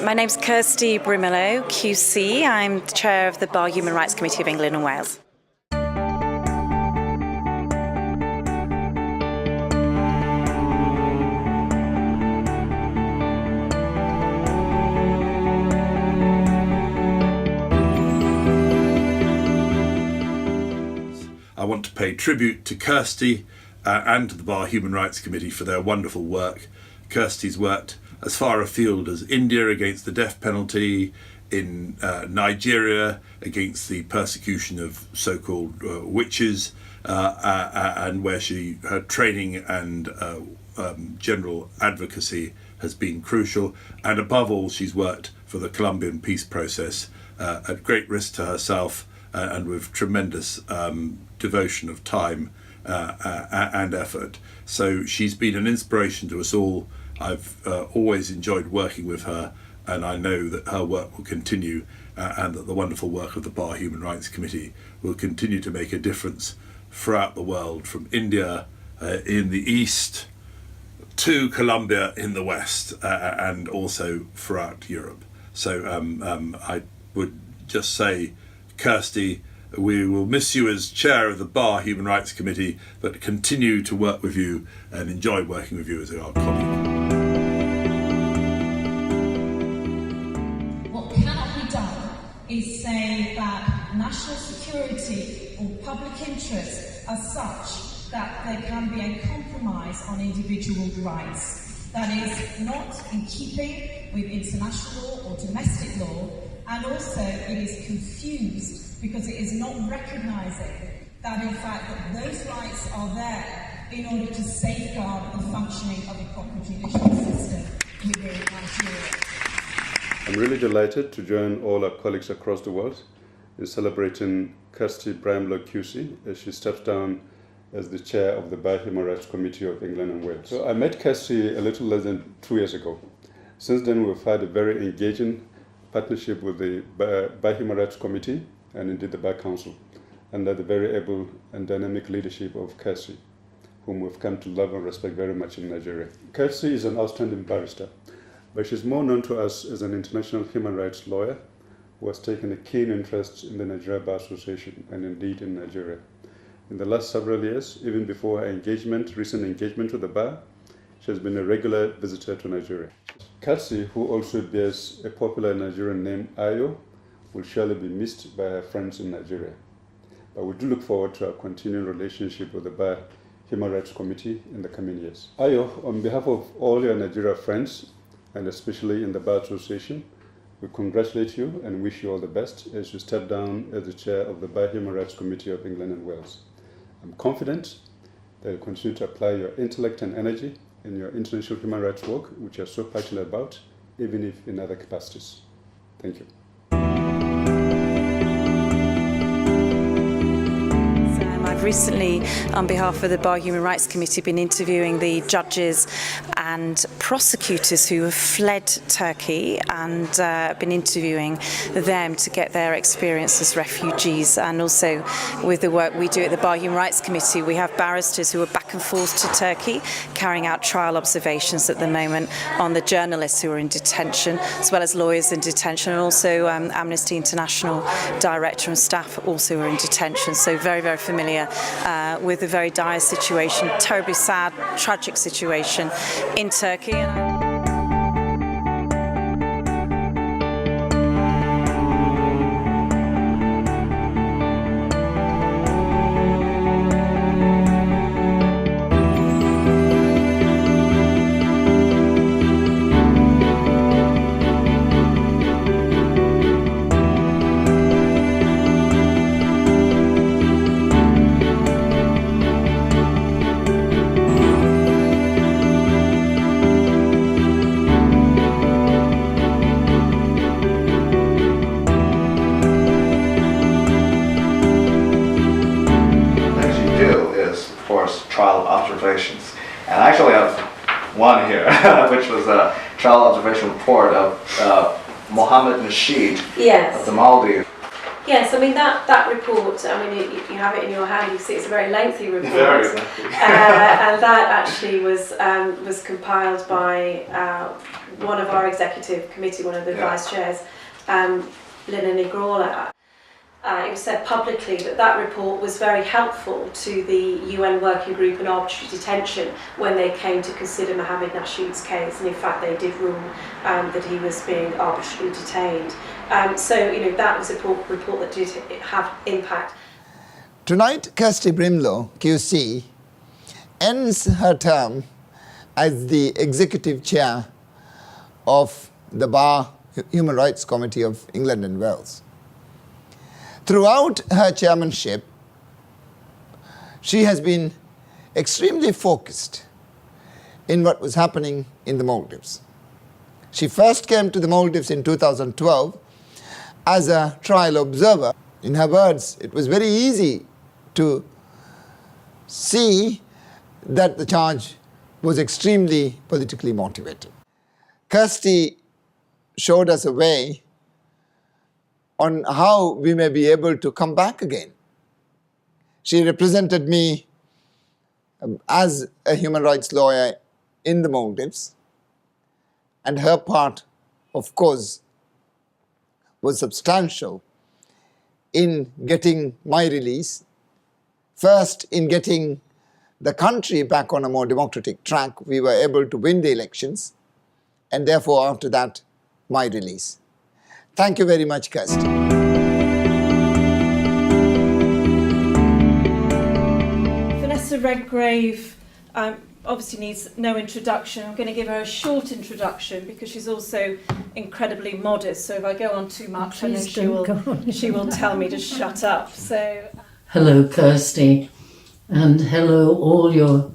My name's Kirsty QC. I'm the chair of the Bar Human Rights Committee of England and Wales. I want to pay tribute to Kirsty and to the Bar Human Rights Committee for their wonderful work. Kirsty's worked as far afield as India against the death penalty, in Nigeria against the persecution of so-called witches, and where her training and general advocacy has been crucial. And above all, she's worked for the Colombian peace process at great risk to herself and with tremendous devotion of time and effort. So she's been an inspiration to us all. I've always enjoyed working with her, and I know that her work will continue and that the wonderful work of the Bar Human Rights Committee will continue to make a difference throughout the world, from India in the east to Colombia in the west, and also throughout Europe. So I would just say, Kirsty, we will miss you as chair of the Bar Human Rights Committee, but continue to work with you and enjoy working with you as our colleague. What cannot be done is say that national security or public interest are such that there can be a compromise on individual rights. That is not in keeping with international law or domestic law, and also it is confused because it is not recognising that in fact that those rights are there in order to safeguard the functioning of a proper judicial system within Nigeria. I'm really delighted to join all our colleagues across the world in celebrating Kirsty QC as she steps down as the chair of the Bar Human Rights Committee of England and Wales. So I met Kirsty a little less than 2 years ago. Since then, we've had a very engaging partnership with the Bar Human Rights Committee and indeed the Bar Council, under the very able and dynamic leadership of Kirsty, whom we've come to love and respect very much in Nigeria. Kirsty is an outstanding barrister, but she's more known to us as an international human rights lawyer who has taken a keen interest in the Nigeria Bar Association and indeed in Nigeria. In the last several years, even before her recent engagement with the bar, she has been a regular visitor to Nigeria. Kirsty, who also bears a popular Nigerian name, Ayo, will surely be missed by her friends in Nigeria. But we do look forward to our continuing relationship with the Bar Human Rights Committee in the coming years. Ayo, on behalf of all your Nigeria friends, and especially in the Bar Association, we congratulate you and wish you all the best as you step down as the chair of the Bar Human Rights Committee of England and Wales. I'm confident that you'll continue to apply your intellect and energy in your international human rights work, which you're so passionate about, even if in other capacities. Thank you. I've recently, on behalf of the Bar Human Rights Committee, been interviewing the judges and prosecutors who have fled Turkey, and been interviewing them to get their experience as refugees. And also with the work we do at the Bar Human Rights Committee, we have barristers who are back and forth to Turkey carrying out trial observations at the moment on the journalists who are in detention, as well as lawyers in detention, and also Amnesty International director and staff also are in detention. So very, very familiar with a very dire situation, terribly sad, tragic situation in Turkey. Trial observations, and I actually have one here, which was a trial observation report of Mohammed Nasheed of the Maldives. Yes, I mean that report, I mean you have it in your hand, you see it's a very lengthy report. Very lengthy. And that actually was compiled by one of our executive committee, one of the vice chairs, Lina Nigrola. It was said publicly that report was very helpful to the UN Working Group on Arbitrary Detention when they came to consider Mohamed Nasheed's case, and in fact they did rule that he was being arbitrarily detained. So that was a report that did have impact. Tonight, Kirsty Brimlow, QC, ends her term as the Executive Chair of the Bar Human Rights Committee of England and Wales. Throughout her chairmanship, she has been extremely focused in what was happening in the Maldives. She first came to the Maldives in 2012 as a trial observer. In her words, it was very easy to see that the charge was extremely politically motivated. Kirsty showed us a way on how we may be able to come back again. She represented me as a human rights lawyer in the Maldives, and her part, of course, was substantial in getting my release, first in getting the country back on a more democratic track. We were able to win the elections, and therefore after that, my release. Thank you very much, Kirsty. Vanessa Redgrave obviously needs no introduction. I'm going to give her a short introduction because she's also incredibly modest. So if I go on too much, I know she will tell me to shut up. So, hello, Kirsty, and hello all your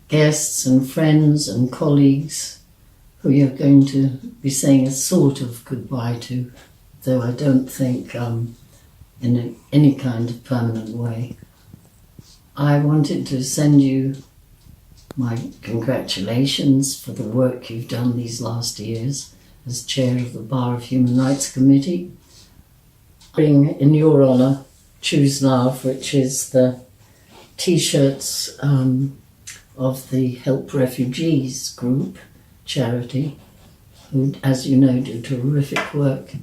guests and friends and colleagues who you're going to be saying a sort of goodbye to, though I don't think in any kind of permanent way. I wanted to send you my congratulations for the work you've done these last years as chair of the Bar of Human Rights Committee. Bring in your honour Choose Love, which is the T-shirts of the Help Refugees group, charity, who, as you know, do terrific work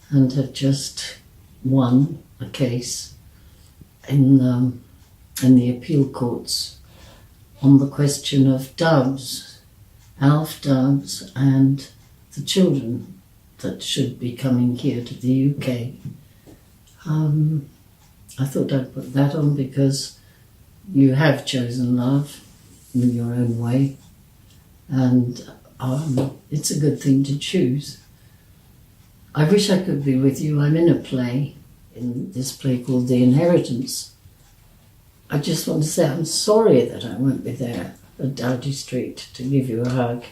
and have just won a case in the appeal courts on the question of doves, ALF doves, and the children that should be coming here to the UK. I thought I'd put that on because you have chosen love in your own way, and it's a good thing to choose. I wish I could be with you. I'm in a play, in this play called The Inheritance. I just want to say I'm sorry that I won't be there at Doughty Street to give you a hug.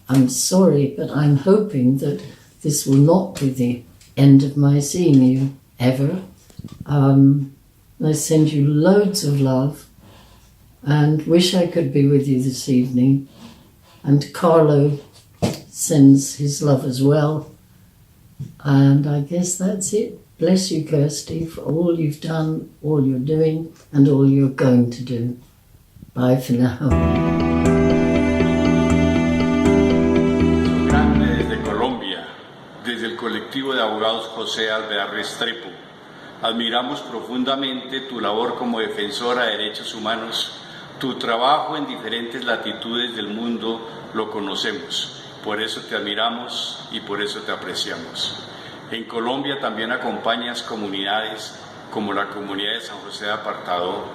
I'm sorry, but I'm hoping that this will not be the end of my seeing you ever. I send you loads of love and wish I could be with you this evening. And Carlo sends his love as well. And I guess that's it. Bless you, Kirsty, for all you've done, all you're doing, and all you're going to do. Bye for now. Grande desde Colombia, desde el colectivo de abogados José Alvear Restrepo. Admiramos profundamente tu labor como defensora de derechos humanos. Tu trabajo en diferentes latitudes del mundo lo conocemos. Por eso te admiramos y por eso te apreciamos. En Colombia también acompañas comunidades como la comunidad de San José de Apartadó.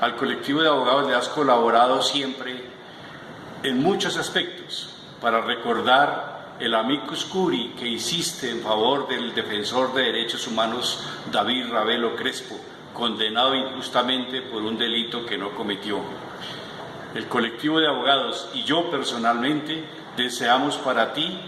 Al colectivo de abogados le has colaborado siempre en muchos aspectos para recordar el amicus curiae que hiciste en favor del defensor de derechos humanos David Ravelo Crespo, condenado injustamente por un delito que no cometió. El colectivo de abogados y yo personalmente deseamos para ti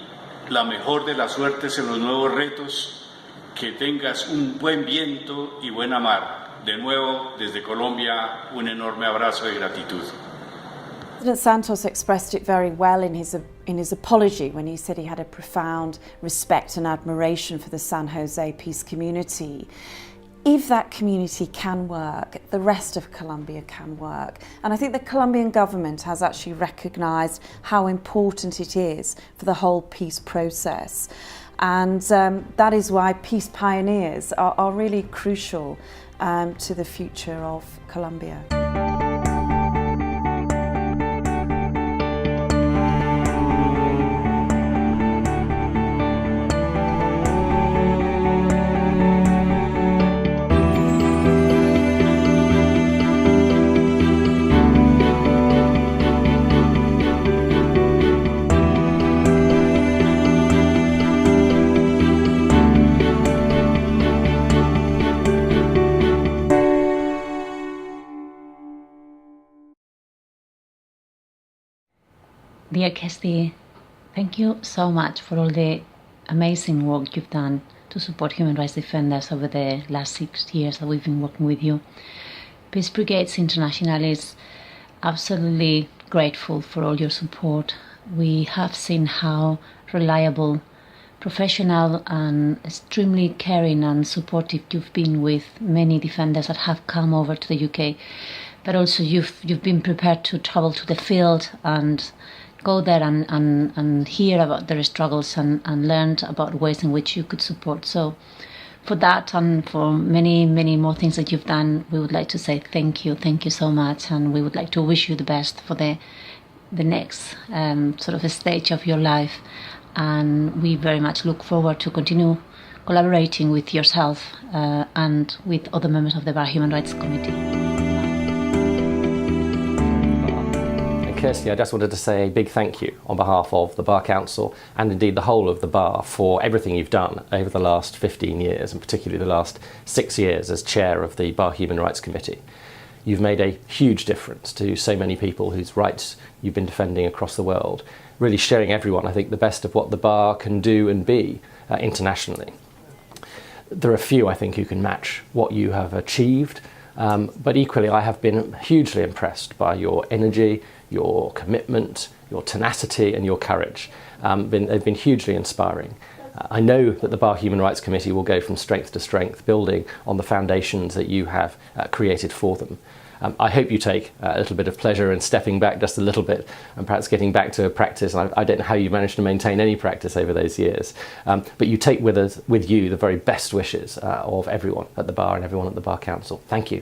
la mejor de las suertes en los nuevos retos, que tengas un buen viento y buena mar. De nuevo, desde Colombia, un enorme abrazo de gratitud. President Santos expressed it very well in his apology when he said he had a profound respect and admiration for the San Jose peace community. If that community can work, the rest of Colombia can work. And I think the Colombian government has actually recognised how important it is for the whole peace process. And that is why peace pioneers are really crucial to the future of Colombia. Dear Kirsty, thank you so much for all the amazing work you've done to support human rights defenders over the last 6 years that we've been working with you. Peace Brigades International is absolutely grateful for all your support. We have seen how reliable, professional and extremely caring and supportive you've been with many defenders that have come over to the UK, but also you've been prepared to travel to the field and go there and hear about their struggles and learn about ways in which you could support. So for that and for many, many more things that you've done, we would like to say thank you so much, and we would like to wish you the best for the next sort of a stage of your life. And we very much look forward to continue collaborating with yourself and with other members of the Bar Human Rights Committee. Kirsty, I just wanted to say a big thank you on behalf of the Bar Council and indeed the whole of the Bar for everything you've done over the last 15 years and particularly the last 6 years as chair of the Bar Human Rights Committee. You've made a huge difference to so many people whose rights you've been defending across the world, really showing everyone, I think, the best of what the Bar can do and be internationally. There are few, I think, who can match what you have achieved, but equally I have been hugely impressed by your energy, your commitment, your tenacity and your courage. They've been hugely inspiring. I know that the Bar Human Rights Committee will go from strength to strength, building on the foundations that you have created for them. I hope you take a little bit of pleasure in stepping back just a little bit and perhaps getting back to practice. I don't know how you managed to maintain any practice over those years, but you take with you the very best wishes of everyone at the Bar and everyone at the Bar Council. Thank you.